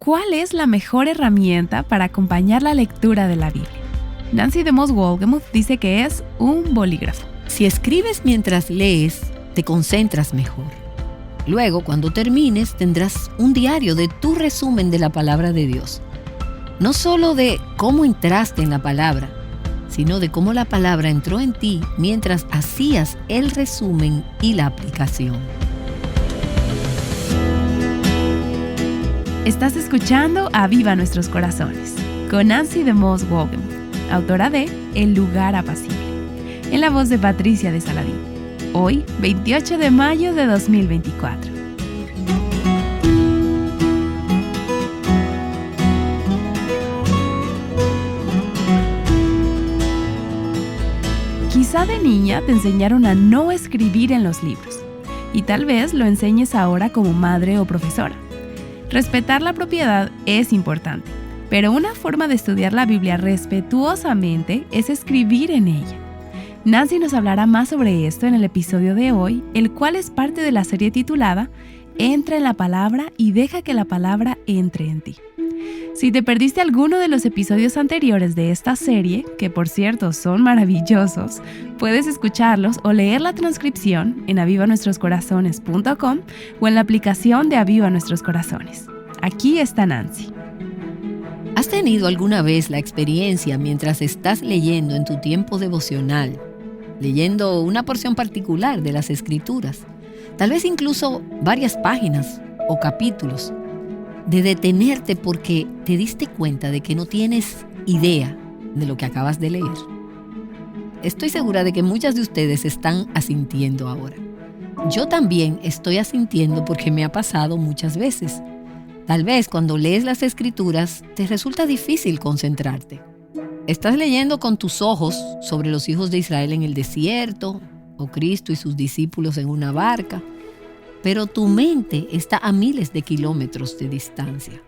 ¿cuál es la mejor herramienta para acompañar la lectura de la Biblia? Nancy DeMoss Wolgemuth dice que es un bolígrafo. Si escribes mientras lees, te concentras mejor. Luego, cuando termines, tendrás un diario de tu resumen de la palabra de Dios. No solo de cómo entraste en la palabra, sino de cómo la palabra entró en ti mientras hacías el resumen y la aplicación. Estás escuchando Aviva Nuestros Corazones, con Nancy DeMoss Wolgemuth, autora de El lugar apacible, en la voz de Patricia de Saladín. Hoy, 28 de mayo de 2024. Quizá de niña te enseñaron a no escribir en los libros, y tal vez lo enseñes ahora como madre o profesora. Respetar la propiedad es importante, pero una forma de estudiar la Biblia respetuosamente es escribir en ella. Nancy nos hablará más sobre esto en el episodio de hoy, el cual es parte de la serie titulada Entra en la palabra y deja que la palabra entre en ti. Si te perdiste alguno de los episodios anteriores de esta serie, que por cierto son maravillosos, puedes escucharlos o leer la transcripción en avivanuestroscorazones.com o en la aplicación de Aviva Nuestros Corazones. Aquí está Nancy. ¿Has tenido alguna vez la experiencia mientras estás leyendo en tu tiempo devocional, leyendo una porción particular de las Escrituras, tal vez incluso varias páginas o capítulos, de detenerte porque te diste cuenta de que no tienes idea de lo que acabas de leer? Estoy segura de que muchas de ustedes están asintiendo ahora. Yo también estoy asintiendo porque me ha pasado muchas veces. Tal vez cuando lees las Escrituras te resulta difícil concentrarte. Estás leyendo con tus ojos sobre los hijos de Israel en el desierto, o Cristo y sus discípulos en una barca, pero tu mente está a miles de kilómetros de distancia.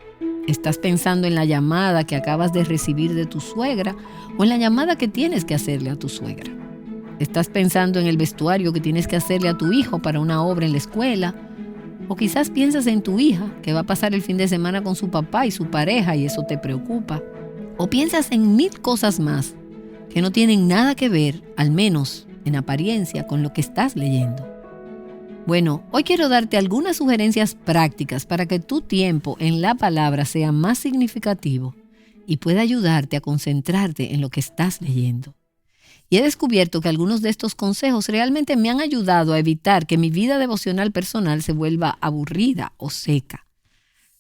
Estás pensando en la llamada que acabas de recibir de tu suegra o en la llamada que tienes que hacerle a tu suegra. Estás pensando en el vestuario que tienes que hacerle a tu hijo para una obra en la escuela, o quizás piensas en tu hija que va a pasar el fin de semana con su papá y su pareja y eso te preocupa. O piensas en 1000 cosas más que no tienen nada que ver, al menos en apariencia, con lo que estás leyendo. Bueno, hoy quiero darte algunas sugerencias prácticas para que tu tiempo en la palabra sea más significativo y pueda ayudarte a concentrarte en lo que estás leyendo. Y he descubierto que algunos de estos consejos realmente me han ayudado a evitar que mi vida devocional personal se vuelva aburrida o seca.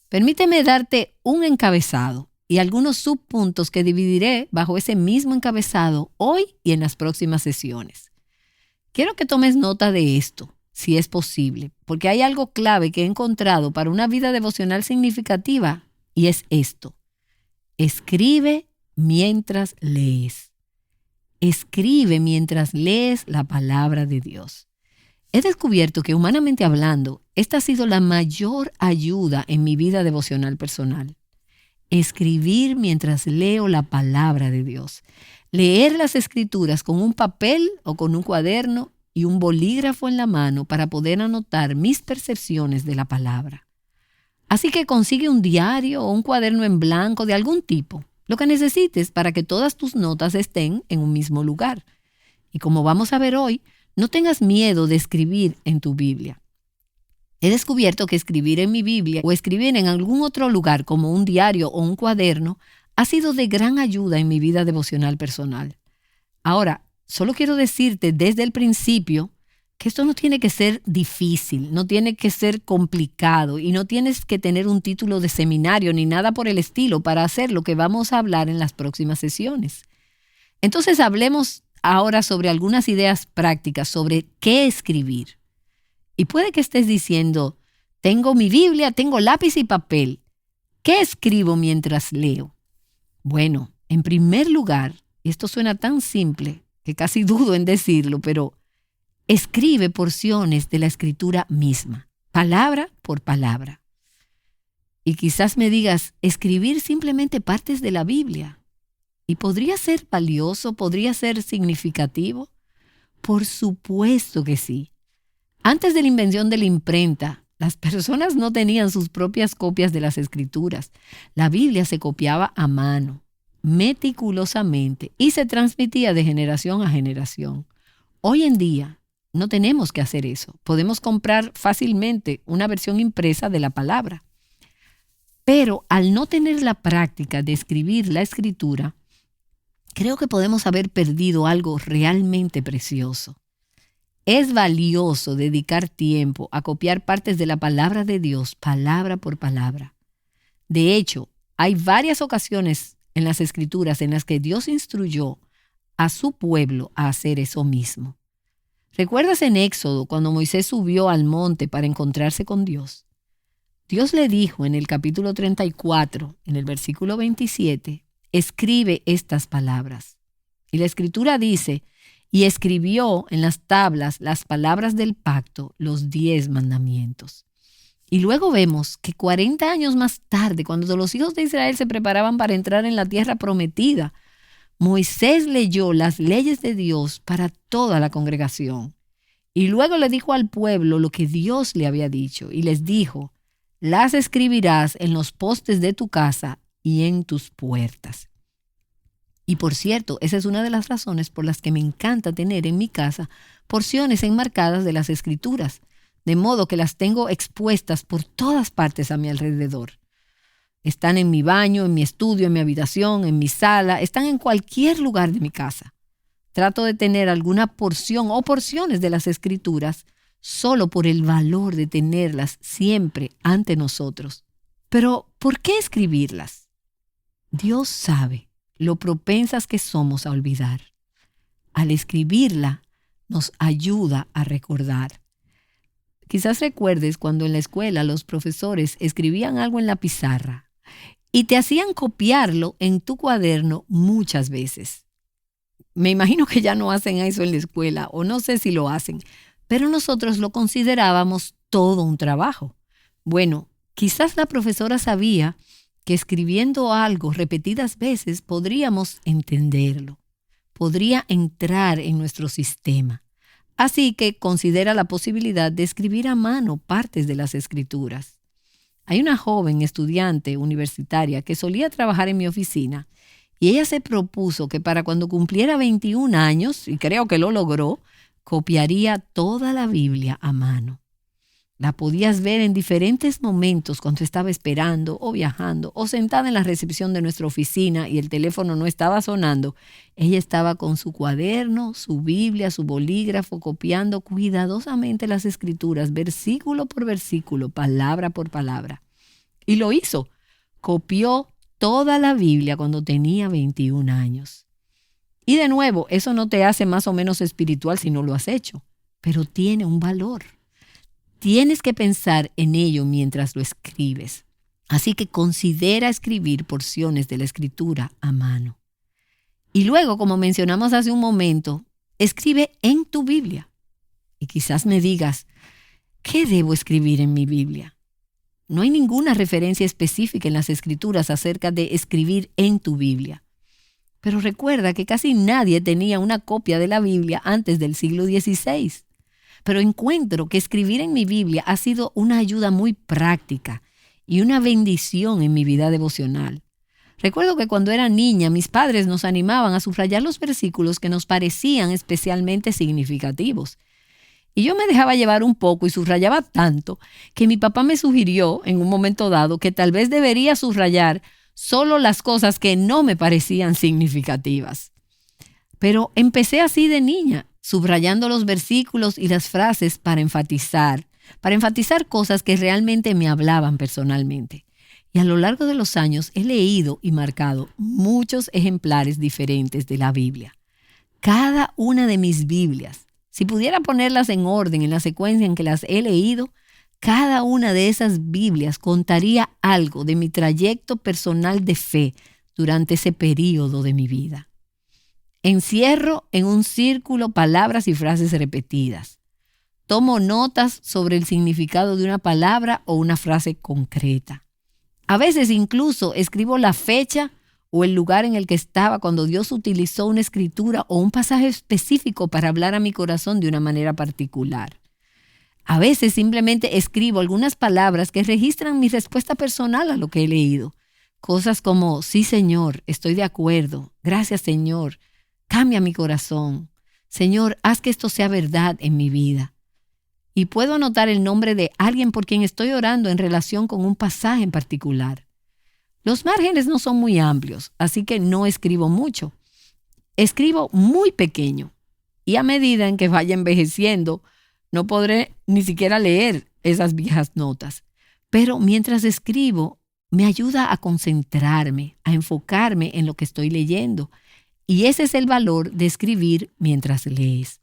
Permíteme darte un encabezado y algunos subpuntos que dividiré bajo ese mismo encabezado hoy y en las próximas sesiones. Quiero que tomes nota de esto, si es posible, porque hay algo clave que he encontrado para una vida devocional significativa y es esto: escribe mientras lees. Escribe mientras lees la palabra de Dios. He descubierto que, humanamente hablando, esta ha sido la mayor ayuda en mi vida devocional personal. Escribir mientras leo la palabra de Dios. Leer las Escrituras con un papel o con un cuaderno y un bolígrafo en la mano para poder anotar mis percepciones de la palabra. Así que consigue un diario o un cuaderno en blanco de algún tipo, lo que necesites para que todas tus notas estén en un mismo lugar. Y como vamos a ver hoy, no tengas miedo de escribir en tu Biblia. He descubierto que escribir en mi Biblia o escribir en algún otro lugar como un diario o un cuaderno ha sido de gran ayuda en mi vida devocional personal. Ahora, solo quiero decirte desde el principio que esto no tiene que ser difícil, no tiene que ser complicado y no tienes que tener un título de seminario ni nada por el estilo para hacer lo que vamos a hablar en las próximas sesiones. Entonces hablemos ahora sobre algunas ideas prácticas sobre qué escribir. Y puede que estés diciendo, tengo mi Biblia, tengo lápiz y papel. ¿Qué escribo mientras leo? Bueno, en primer lugar, y esto suena tan simple que casi dudo en decirlo, pero escribe porciones de la Escritura misma, palabra por palabra. Y quizás me digas, escribir simplemente partes de la Biblia. ¿Y podría ser valioso? ¿Podría ser significativo? Por supuesto que sí. Antes de la invención de la imprenta Las personas no tenían sus propias copias de las Escrituras. La Biblia se copiaba a mano, meticulosamente, y se transmitía de generación a generación. Hoy en día no tenemos que hacer eso. Podemos comprar fácilmente una versión impresa de la palabra. Pero al no tener la práctica de escribir la Escritura, creo que podemos haber perdido algo realmente precioso. Es valioso dedicar tiempo a copiar partes de la palabra de Dios, palabra por palabra. De hecho, hay varias ocasiones en las Escrituras en las que Dios instruyó a su pueblo a hacer eso mismo. ¿Recuerdas en Éxodo cuando Moisés subió al monte para encontrarse con Dios? Dios le dijo en el capítulo 34, en el versículo 27, escribe estas palabras. Y la Escritura dice, y escribió en las tablas las palabras del pacto, los 10 mandamientos. Y luego vemos que 40 años más tarde, cuando los hijos de Israel se preparaban para entrar en la tierra prometida, Moisés leyó las leyes de Dios para toda la congregación. Y luego le dijo al pueblo lo que Dios le había dicho. Y les dijo, las escribirás en los postes de tu casa y en tus puertas. Y por cierto, esa es una de las razones por las que me encanta tener en mi casa porciones enmarcadas de las Escrituras, de modo que las tengo expuestas por todas partes a mi alrededor. Están en mi baño, en mi estudio, en mi habitación, en mi sala, están en cualquier lugar de mi casa. Trato de tener alguna porción o porciones de las Escrituras solo por el valor de tenerlas siempre ante nosotros. Pero, ¿por qué escribirlas? Dios sabe lo propensas que somos a olvidar. Al escribirla, nos ayuda a recordar. Quizás recuerdes cuando en la escuela los profesores escribían algo en la pizarra y te hacían copiarlo en tu cuaderno muchas veces. Me imagino que ya no hacen eso en la escuela, o no sé si lo hacen, pero nosotros lo considerábamos todo un trabajo. Bueno, quizás la profesora sabía que escribiendo algo repetidas veces podríamos entenderlo, podría entrar en nuestro sistema. Así que considera la posibilidad de escribir a mano partes de las Escrituras. Hay una joven estudiante universitaria que solía trabajar en mi oficina y ella se propuso que para cuando cumpliera 21 años, y creo que lo logró, copiaría toda la Biblia a mano. La podías ver en diferentes momentos cuando estaba esperando o viajando o sentada en la recepción de nuestra oficina y el teléfono no estaba sonando. Ella estaba con su cuaderno, su Biblia, su bolígrafo, copiando cuidadosamente las Escrituras, versículo por versículo, palabra por palabra. Y lo hizo. Copió toda la Biblia cuando tenía 21 años. Y de nuevo, eso no te hace más o menos espiritual si no lo has hecho, pero tiene un valor. Tienes que pensar en ello mientras lo escribes. Así que considera escribir porciones de la Escritura a mano. Y luego, como mencionamos hace un momento, escribe en tu Biblia. Y quizás me digas, ¿qué debo escribir en mi Biblia? No hay ninguna referencia específica en las Escrituras acerca de escribir en tu Biblia. Pero recuerda que casi nadie tenía una copia de la Biblia antes del siglo XVI. Pero encuentro que escribir en mi Biblia ha sido una ayuda muy práctica y una bendición en mi vida devocional. Recuerdo que cuando era niña, mis padres nos animaban a subrayar los versículos que nos parecían especialmente significativos. Y yo me dejaba llevar un poco y subrayaba tanto que mi papá me sugirió en un momento dado que tal vez debería subrayar solo las cosas que no me parecían significativas. Pero empecé así de niña, subrayando los versículos y las frases para enfatizar cosas que realmente me hablaban personalmente. Y a lo largo de los años he leído y marcado muchos ejemplares diferentes de la Biblia. Cada una de mis Biblias, si pudiera ponerlas en orden en la secuencia en que las he leído, cada una de esas Biblias contaría algo de mi trayecto personal de fe durante ese período de mi vida. Encierro en un círculo palabras y frases repetidas. Tomo notas sobre el significado de una palabra o una frase concreta. A veces incluso escribo la fecha o el lugar en el que estaba cuando Dios utilizó una escritura o un pasaje específico para hablar a mi corazón de una manera particular. A veces simplemente escribo algunas palabras que registran mi respuesta personal a lo que he leído. Cosas como, sí Señor, estoy de acuerdo, gracias Señor, cambia mi corazón. Señor, haz que esto sea verdad en mi vida. Y puedo anotar el nombre de alguien por quien estoy orando en relación con un pasaje en particular. Los márgenes no son muy amplios, así que no escribo mucho. Escribo muy pequeño y a medida en que vaya envejeciendo, no podré ni siquiera leer esas viejas notas. Pero mientras escribo, me ayuda a concentrarme, a enfocarme en lo que estoy leyendo. Y ese es el valor de escribir mientras lees.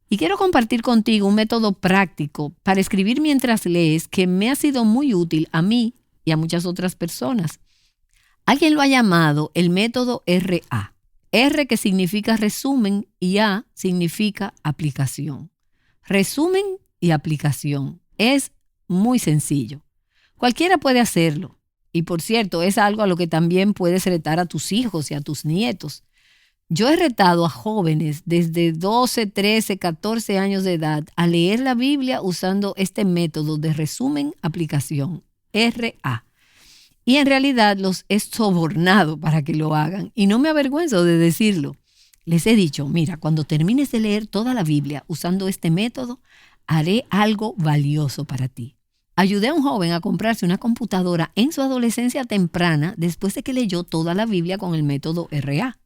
Y quiero compartir contigo un método práctico para escribir mientras lees que me ha sido muy útil a mí y a muchas otras personas. Alguien lo ha llamado el método RA. R que significa resumen y A significa aplicación. Resumen y aplicación. Es muy sencillo. Cualquiera puede hacerlo. Y por cierto, es algo a lo que también puedes retar a tus hijos y a tus nietos. Yo he retado a jóvenes desde 12, 13, 14 años de edad a leer la Biblia usando este método de resumen-aplicación, RA. Y en realidad los he sobornado para que lo hagan. Y no me avergüenzo de decirlo. Les he dicho, mira, cuando termines de leer toda la Biblia usando este método, haré algo valioso para ti. Ayudé a un joven a comprarse una computadora en su adolescencia temprana después de que leyó toda la Biblia con el método RA.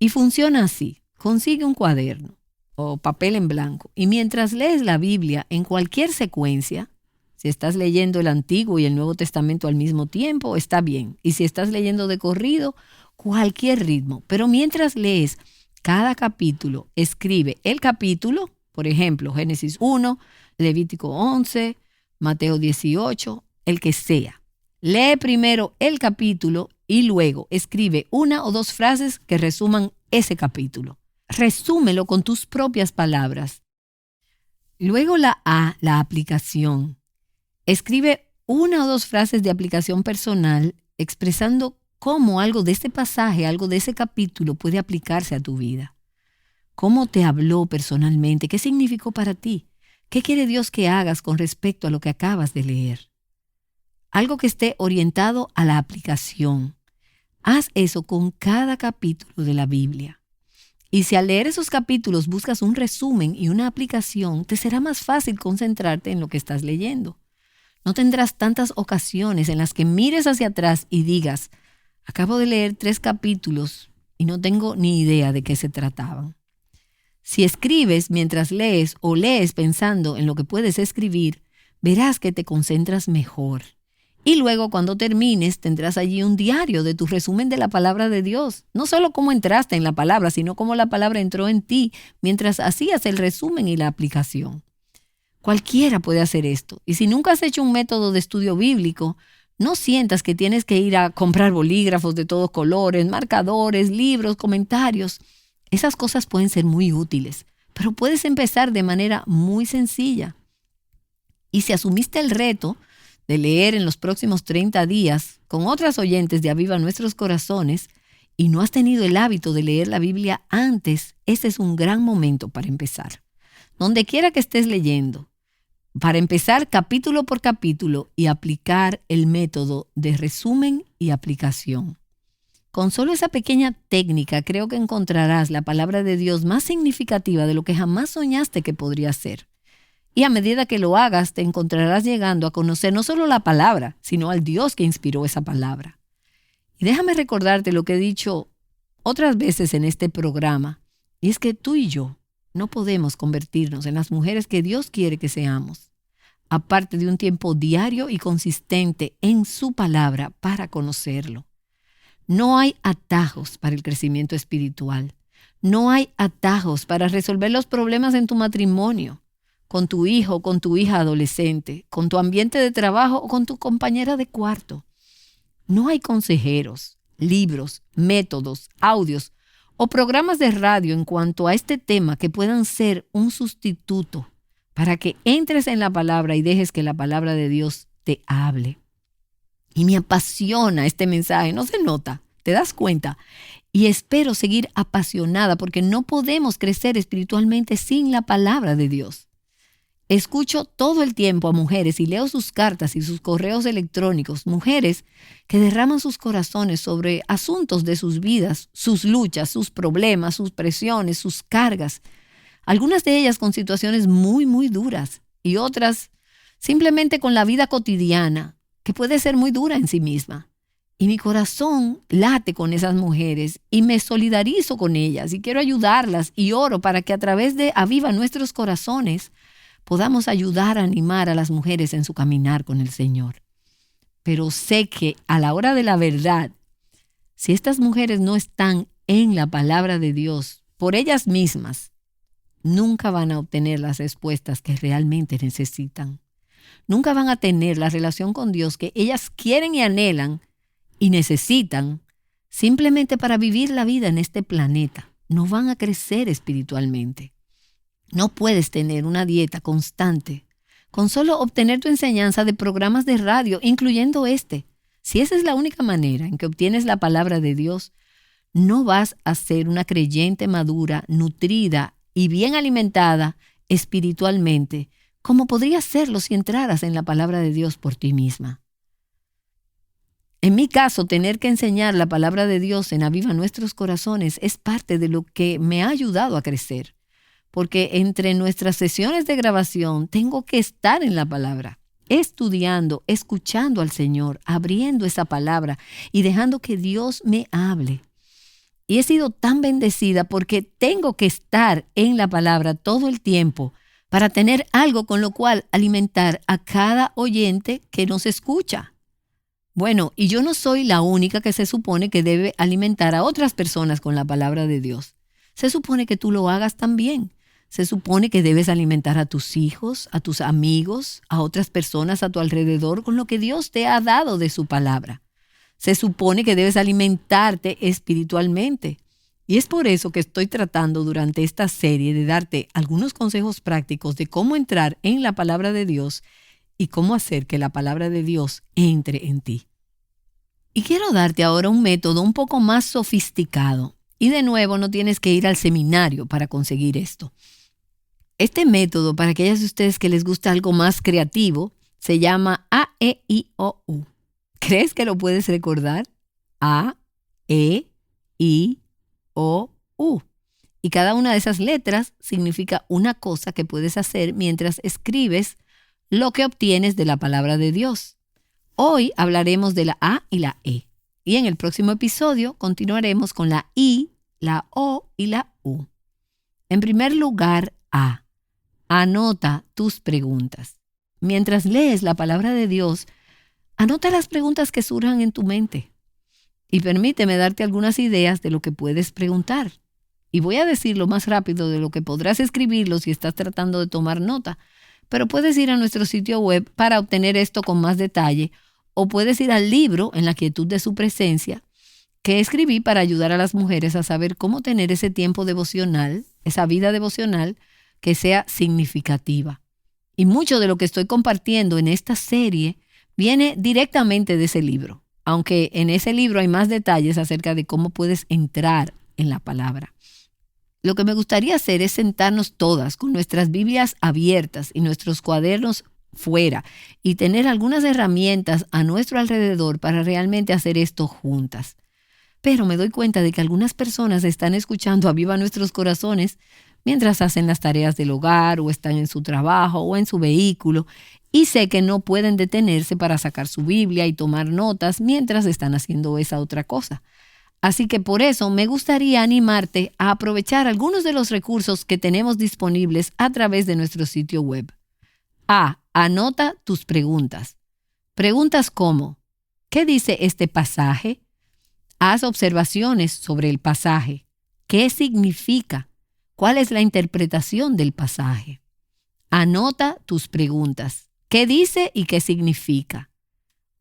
Y funciona así. Consigue un cuaderno o papel en blanco y mientras lees la Biblia en cualquier secuencia, si estás leyendo el Antiguo y el Nuevo Testamento al mismo tiempo, está bien. Y si estás leyendo de corrido, cualquier ritmo. Pero mientras lees cada capítulo, escribe el capítulo, por ejemplo, Génesis 1, Levítico 11, Mateo 18, el que sea. Lee primero el capítulo y luego escribe una o dos frases que resuman ese capítulo. Resúmelo con tus propias palabras. Luego la A, la aplicación. Escribe una o dos frases de aplicación personal expresando cómo algo de este pasaje, algo de ese capítulo puede aplicarse a tu vida. ¿Cómo te habló personalmente? ¿Qué significó para ti? ¿Qué quiere Dios que hagas con respecto a lo que acabas de leer? Algo que esté orientado a la aplicación. Haz eso con cada capítulo de la Biblia. Y si al leer esos capítulos buscas un resumen y una aplicación, te será más fácil concentrarte en lo que estás leyendo. No tendrás tantas ocasiones en las que mires hacia atrás y digas, acabo de leer 3 capítulos y no tengo ni idea de qué se trataban. Si escribes mientras lees o lees pensando en lo que puedes escribir, verás que te concentras mejor. Y luego cuando termines tendrás allí un diario de tu resumen de la palabra de Dios. No solo cómo entraste en la palabra, sino cómo la palabra entró en ti mientras hacías el resumen y la aplicación. Cualquiera puede hacer esto. Y si nunca has hecho un método de estudio bíblico, no sientas que tienes que ir a comprar bolígrafos de todos colores, marcadores, libros, comentarios. Esas cosas pueden ser muy útiles, pero puedes empezar de manera muy sencilla. Y si asumiste el reto de leer en los próximos 30 días con otras oyentes de Aviva Nuestros Corazones y no has tenido el hábito de leer la Biblia antes, este es un gran momento para empezar. Donde quiera que estés leyendo, para empezar capítulo por capítulo y aplicar el método de resumen y aplicación. Con solo esa pequeña técnica creo que encontrarás la palabra de Dios más significativa de lo que jamás soñaste que podría ser. Y a medida que lo hagas, te encontrarás llegando a conocer no solo la palabra, sino al Dios que inspiró esa palabra. Y déjame recordarte lo que he dicho otras veces en este programa, y es que tú y yo no podemos convertirnos en las mujeres que Dios quiere que seamos, aparte de un tiempo diario y consistente en su palabra para conocerlo. No hay atajos para el crecimiento espiritual. No hay atajos para resolver los problemas en tu matrimonio, con tu hijo o con tu hija adolescente, con tu ambiente de trabajo o con tu compañera de cuarto. No hay consejeros, libros, métodos, audios o programas de radio en cuanto a este tema que puedan ser un sustituto para que entres en la palabra y dejes que la palabra de Dios te hable. Y me apasiona este mensaje, no se nota, ¿te das cuenta? Y espero seguir apasionada porque no podemos crecer espiritualmente sin la palabra de Dios. Escucho todo el tiempo a mujeres y leo sus cartas y sus correos electrónicos, mujeres que derraman sus corazones sobre asuntos de sus vidas, sus luchas, sus problemas, sus presiones, sus cargas. Algunas de ellas con situaciones muy, muy duras y otras simplemente con la vida cotidiana, que puede ser muy dura en sí misma. Y mi corazón late con esas mujeres y me solidarizo con ellas y quiero ayudarlas y oro para que a través de Aviva Nuestros Corazones podamos ayudar a animar a las mujeres en su caminar con el Señor. Pero sé que a la hora de la verdad, si estas mujeres no están en la palabra de Dios por ellas mismas, nunca van a obtener las respuestas que realmente necesitan. Nunca van a tener la relación con Dios que ellas quieren y anhelan y necesitan simplemente para vivir la vida en este planeta. No van a crecer espiritualmente. No puedes tener una dieta constante con solo obtener tu enseñanza de programas de radio, incluyendo este. Si esa es la única manera en que obtienes la palabra de Dios, no vas a ser una creyente madura, nutrida y bien alimentada espiritualmente, como podrías serlo si entraras en la palabra de Dios por ti misma. En mi caso, tener que enseñar la palabra de Dios en Aviva Nuestros Corazones es parte de lo que me ha ayudado a crecer. Porque entre nuestras sesiones de grabación tengo que estar en la palabra, estudiando, escuchando al Señor, abriendo esa palabra y dejando que Dios me hable. Y he sido tan bendecida porque tengo que estar en la palabra todo el tiempo para tener algo con lo cual alimentar a cada oyente que nos escucha. Bueno, y yo no soy la única que se supone que debe alimentar a otras personas con la palabra de Dios. Se supone que tú lo hagas también. Se supone que debes alimentar a tus hijos, a tus amigos, a otras personas a tu alrededor con lo que Dios te ha dado de su palabra. Se supone que debes alimentarte espiritualmente. Y es por eso que estoy tratando durante esta serie de darte algunos consejos prácticos de cómo entrar en la palabra de Dios y cómo hacer que la palabra de Dios entre en ti. Y quiero darte ahora un método un poco más sofisticado. Y de nuevo, no tienes que ir al seminario para conseguir esto. Este método, para aquellas de ustedes que les gusta algo más creativo, se llama A, E, I, O, U. ¿Crees que lo puedes recordar? A, E, I, O, U. Y cada una de esas letras significa una cosa que puedes hacer mientras escribes lo que obtienes de la palabra de Dios. Hoy hablaremos de la A y la E. Y en el próximo episodio continuaremos con la I, la O y la U. En primer lugar, A. Anota tus preguntas. Mientras lees la palabra de Dios, anota las preguntas que surjan en tu mente. Y permíteme darte algunas ideas de lo que puedes preguntar. Y voy a decirlo más rápido de lo que podrás escribirlo si estás tratando de tomar nota. Pero puedes ir a nuestro sitio web para obtener esto con más detalle, o puedes ir al libro En la quietud de su presencia, que escribí para ayudar a las mujeres a saber cómo tener ese tiempo devocional, esa vida devocional, que sea significativa. Y mucho de lo que estoy compartiendo en esta serie viene directamente de ese libro, aunque en ese libro hay más detalles acerca de cómo puedes entrar en la palabra. Lo que me gustaría hacer es sentarnos todas con nuestras Biblias abiertas y nuestros cuadernos fuera y tener algunas herramientas a nuestro alrededor para realmente hacer esto juntas. Pero me doy cuenta de que algunas personas están escuchando Aviva Nuestros Corazones mientras hacen las tareas del hogar o están en su trabajo o en su vehículo, y sé que no pueden detenerse para sacar su Biblia y tomar notas mientras están haciendo esa otra cosa. Así que por eso me gustaría animarte a aprovechar algunos de los recursos que tenemos disponibles a través de nuestro sitio web. A. Anota tus preguntas. Preguntas como: ¿qué dice este pasaje? Haz observaciones sobre el pasaje. ¿Qué significa? ¿Cuál es la interpretación del pasaje? Anota tus preguntas. ¿Qué dice y qué significa?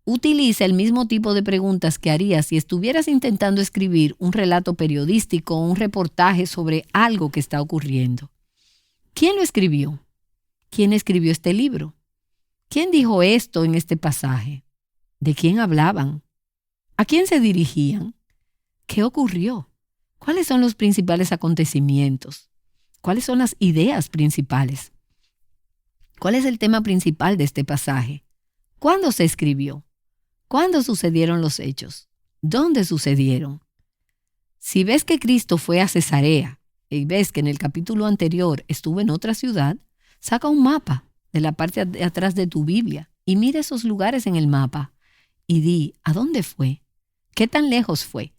Utiliza el mismo tipo de preguntas que harías si estuvieras intentando escribir un relato periodístico o un reportaje sobre algo que está ocurriendo. ¿Quién lo escribió? ¿Quién escribió este libro? ¿Quién dijo esto en este pasaje? ¿De quién hablaban? ¿A quién se dirigían? ¿Qué ocurrió? ¿Cuáles son los principales acontecimientos? ¿Cuáles son las ideas principales? ¿Cuál es el tema principal de este pasaje? ¿Cuándo se escribió? ¿Cuándo sucedieron los hechos? ¿Dónde sucedieron? Si ves que Cristo fue a Cesarea y ves que en el capítulo anterior estuvo en otra ciudad, saca un mapa de la parte de atrás de tu Biblia y mira esos lugares en el mapa y di, ¿a dónde fue? ¿Qué tan lejos fue?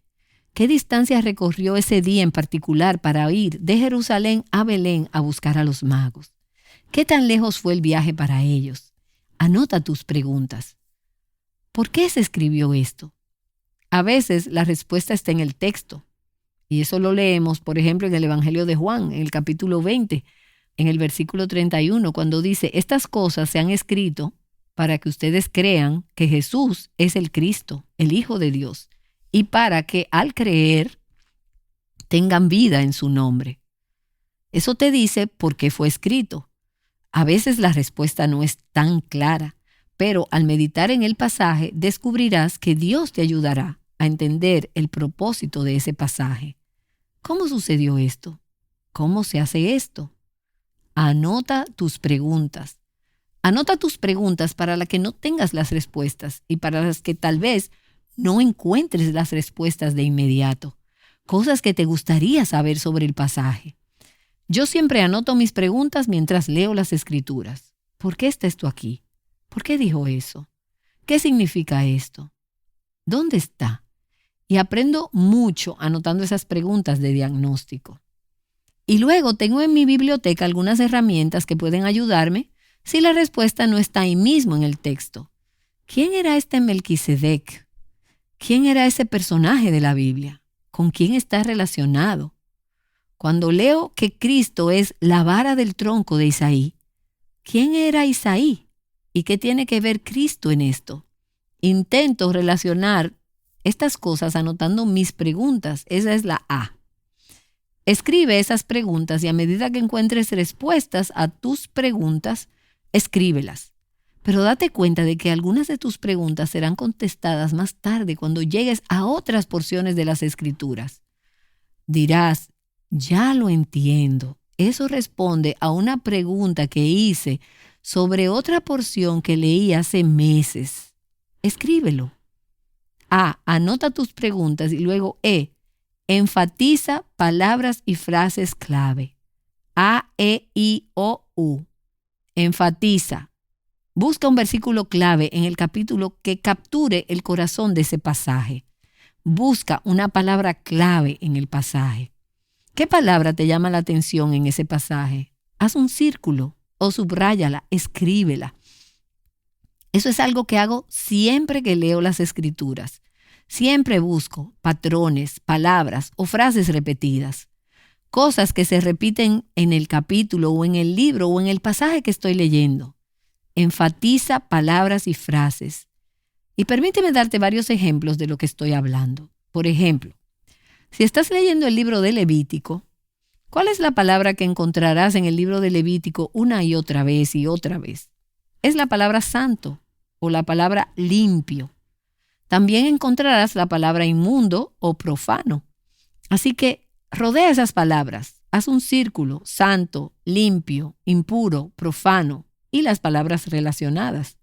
¿Qué distancia recorrió ese día en particular para ir de Jerusalén a Belén a buscar a los magos? ¿Qué tan lejos fue el viaje para ellos? Anota tus preguntas. ¿Por qué se escribió esto? A veces la respuesta está en el texto. Y eso lo leemos, por ejemplo, en el Evangelio de Juan, en el capítulo 20, en el versículo 31, cuando dice, estas cosas se han escrito para que ustedes crean que Jesús es el Cristo, el Hijo de Dios, y para que al creer tengan vida en su nombre. Eso te dice por qué fue escrito. A veces la respuesta no es tan clara, pero al meditar en el pasaje descubrirás que Dios te ayudará a entender el propósito de ese pasaje. ¿Cómo sucedió esto? ¿Cómo se hace esto? Anota tus preguntas. Anota tus preguntas para las que no tengas las respuestas y para las que tal vez no encuentres las respuestas de inmediato. Cosas que te gustaría saber sobre el pasaje. Yo siempre anoto mis preguntas mientras leo las Escrituras. ¿Por qué está esto aquí? ¿Por qué dijo eso? ¿Qué significa esto? ¿Dónde está? Y aprendo mucho anotando esas preguntas de diagnóstico. Y luego tengo en mi biblioteca algunas herramientas que pueden ayudarme si la respuesta no está ahí mismo en el texto. ¿Quién era este Melquisedec? ¿Quién era ese personaje de la Biblia? ¿Con quién está relacionado? Cuando leo que Cristo es la vara del tronco de Isaí, ¿quién era Isaí? ¿Y qué tiene que ver Cristo en esto? Intento relacionar estas cosas anotando mis preguntas. Esa es la A. Escribe esas preguntas y a medida que encuentres respuestas a tus preguntas, escríbelas. Pero date cuenta de que algunas de tus preguntas serán contestadas más tarde cuando llegues a otras porciones de las Escrituras. Dirás, ya lo entiendo. Eso responde a una pregunta que hice sobre otra porción que leí hace meses. Escríbelo. A. Anota tus preguntas y luego E. Enfatiza palabras y frases clave. A, E, I, O, U. Enfatiza. Busca un versículo clave en el capítulo que capture el corazón de ese pasaje. Busca una palabra clave en el pasaje. ¿Qué palabra te llama la atención en ese pasaje? Haz un círculo o subráyala, escríbela. Eso es algo que hago siempre que leo las Escrituras. Siempre busco patrones, palabras o frases repetidas. Cosas que se repiten en el capítulo o en el libro o en el pasaje que estoy leyendo. Enfatiza palabras y frases. Y permíteme darte varios ejemplos de lo que estoy hablando. Por ejemplo, si estás leyendo el libro de Levítico, ¿cuál es la palabra que encontrarás en el libro de Levítico una y otra vez y otra vez? Es la palabra santo o la palabra limpio. También encontrarás la palabra inmundo o profano. Así que rodea esas palabras. Haz un círculo: santo, limpio, impuro, profano y las palabras relacionadas.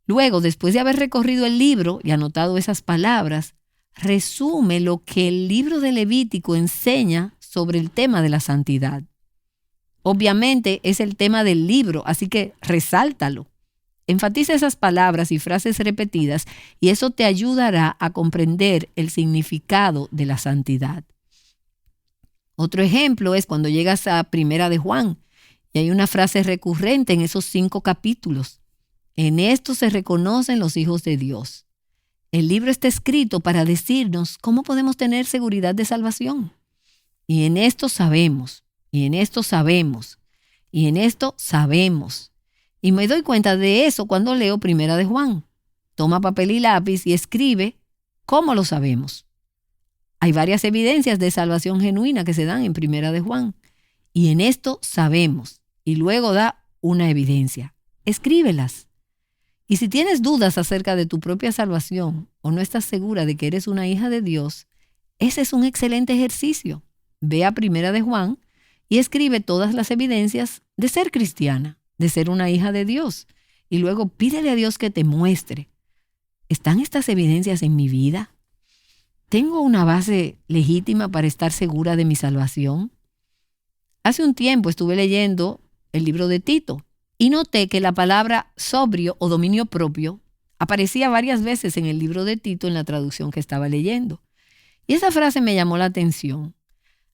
Luego, después de haber recorrido el libro y anotado esas palabras, resume lo que el libro de Levítico enseña sobre el tema de la santidad. Obviamente es el tema del libro, así que resáltalo. Enfatiza esas palabras y frases repetidas y eso te ayudará a comprender el significado de la santidad. Otro ejemplo es cuando llegas a Primera de Juan y hay una frase recurrente en esos 5 capítulos. En esto se reconocen los hijos de Dios. El libro está escrito para decirnos cómo podemos tener seguridad de salvación. Y en esto sabemos, y en esto sabemos, y en esto sabemos. Y me doy cuenta de eso cuando leo Primera de Juan. Toma papel y lápiz y escribe cómo lo sabemos. Hay varias evidencias de salvación genuina que se dan en Primera de Juan. Y en esto sabemos. Y luego da una evidencia. Escríbelas. Y si tienes dudas acerca de tu propia salvación o no estás segura de que eres una hija de Dios, ese es un excelente ejercicio. Ve a Primera de Juan y escribe todas las evidencias de ser cristiana. de ser una hija de Dios. Y luego pídele a Dios que te muestre. ¿Están estas evidencias en mi vida? ¿Tengo una base legítima para estar segura de mi salvación? Hace un tiempo estuve leyendo el libro de Tito y noté que la palabra sobrio o dominio propio aparecía varias veces en el libro de Tito en la traducción que estaba leyendo. Y esa frase me llamó la atención.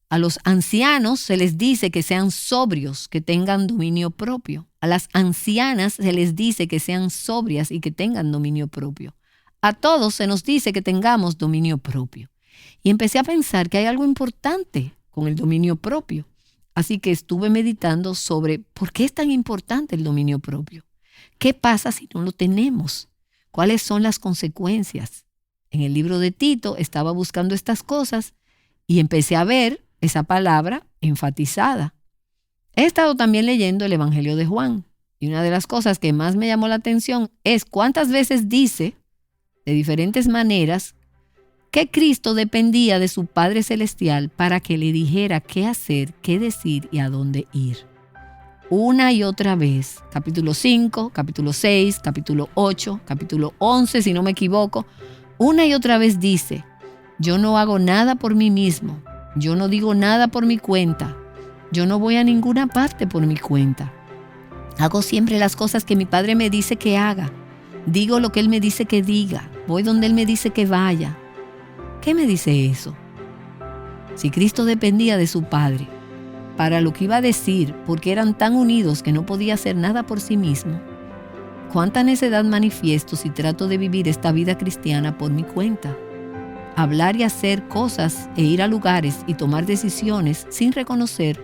A los ancianos se les dice que sean sobrios, que tengan dominio propio. A las ancianas se les dice que sean sobrias y que tengan dominio propio. A todos se nos dice que tengamos dominio propio. Y empecé a pensar que hay algo importante con el dominio propio. Así que estuve meditando sobre por qué es tan importante el dominio propio. ¿Qué pasa si no lo tenemos? ¿Cuáles son las consecuencias? En el libro de Tito estaba buscando estas cosas y empecé a ver esa palabra enfatizada. He estado también leyendo el Evangelio de Juan y una de las cosas que más me llamó la atención es cuántas veces dice, de diferentes maneras, que Cristo dependía de su Padre Celestial para que le dijera qué hacer, qué decir y a dónde ir. Una y otra vez, capítulo 5, capítulo 6, capítulo 8, capítulo 11, si no me equivoco, una y otra vez dice, yo no hago nada por mí mismo, yo no digo nada por mi cuenta, yo no voy a ninguna parte por mi cuenta. Hago siempre las cosas que mi Padre me dice que haga, digo lo que Él me dice que diga, voy donde Él me dice que vaya. ¿Qué me dice eso? Si Cristo dependía de su Padre para lo que iba a decir, porque eran tan unidos que no podía hacer nada por sí mismo, ¿cuánta necedad manifiesto si trato de vivir esta vida cristiana por mi cuenta? Hablar y hacer cosas e ir a lugares y tomar decisiones sin reconocer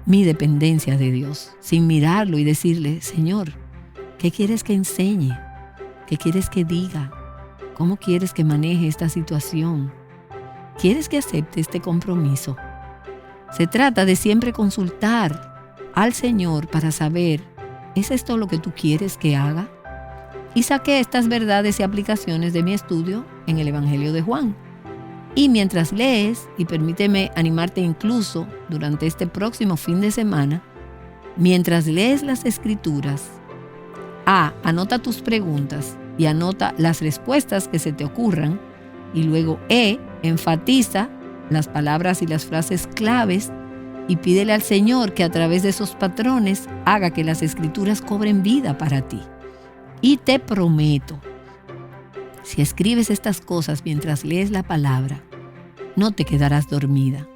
mi dependencia de Dios, sin mirarlo y decirle, Señor, ¿qué quieres que enseñe? ¿Qué quieres que diga? ¿Cómo quieres que maneje esta situación? ¿Quieres que acepte este compromiso? Se trata de siempre consultar al Señor para saber, ¿es esto lo que tú quieres que haga? Y saqué estas verdades y aplicaciones de mi estudio en el Evangelio de Juan. Y mientras lees, y permíteme animarte incluso durante este próximo fin de semana, mientras lees las Escrituras, anota tus preguntas y anota las respuestas que se te ocurran, y luego enfatiza las palabras y las frases claves y pídele al Señor que a través de esos patrones haga que las Escrituras cobren vida para ti. Y te prometo, si escribes estas cosas mientras lees la palabra, no te quedarás dormida.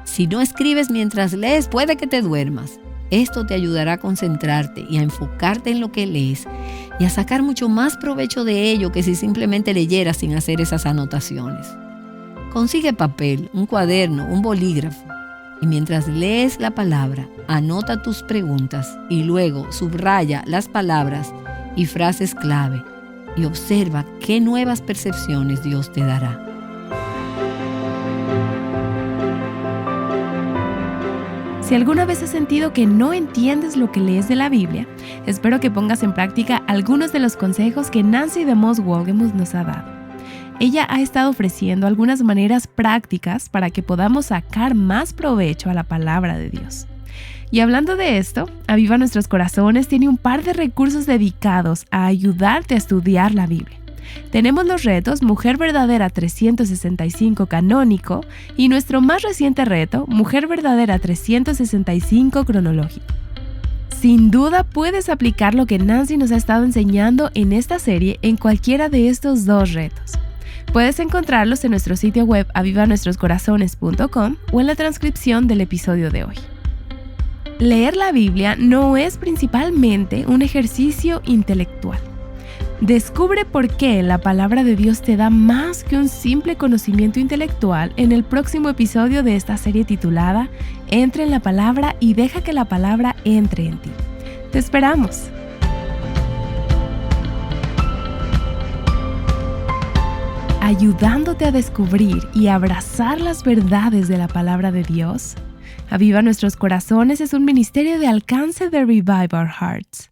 Si no escribes mientras lees, puede que te duermas. Esto te ayudará a concentrarte y a enfocarte en lo que lees y a sacar mucho más provecho de ello que si simplemente leyeras sin hacer esas anotaciones. Consigue papel, un cuaderno, un bolígrafo y mientras lees la palabra, anota tus preguntas y luego subraya las palabras y frases clave y observa qué nuevas percepciones Dios te dará. Si alguna vez has sentido que no entiendes lo que lees de la Biblia, espero que pongas en práctica algunos de los consejos que Nancy DeMoss Wolgemuth nos ha dado. Ella ha estado ofreciendo algunas maneras prácticas para que podamos sacar más provecho a la palabra de Dios. Y hablando de esto, Aviva Nuestros Corazones tiene un par de recursos dedicados a ayudarte a estudiar la Biblia. Tenemos los retos Mujer Verdadera 365 canónico y nuestro más reciente reto, Mujer Verdadera 365 cronológico. Sin duda puedes aplicar lo que Nancy nos ha estado enseñando en esta serie en cualquiera de estos dos retos. Puedes encontrarlos en nuestro sitio web avivanuestroscorazones.com o en la transcripción del episodio de hoy. Leer la Biblia no es principalmente un ejercicio intelectual. Descubre por qué la palabra de Dios te da más que un simple conocimiento intelectual en el próximo episodio de esta serie titulada Entra en la palabra y deja que la palabra entre en ti. ¡Te esperamos! Ayudándote a descubrir y abrazar las verdades de la palabra de Dios, Aviva Nuestros Corazones es un ministerio de alcance de Revive Our Hearts.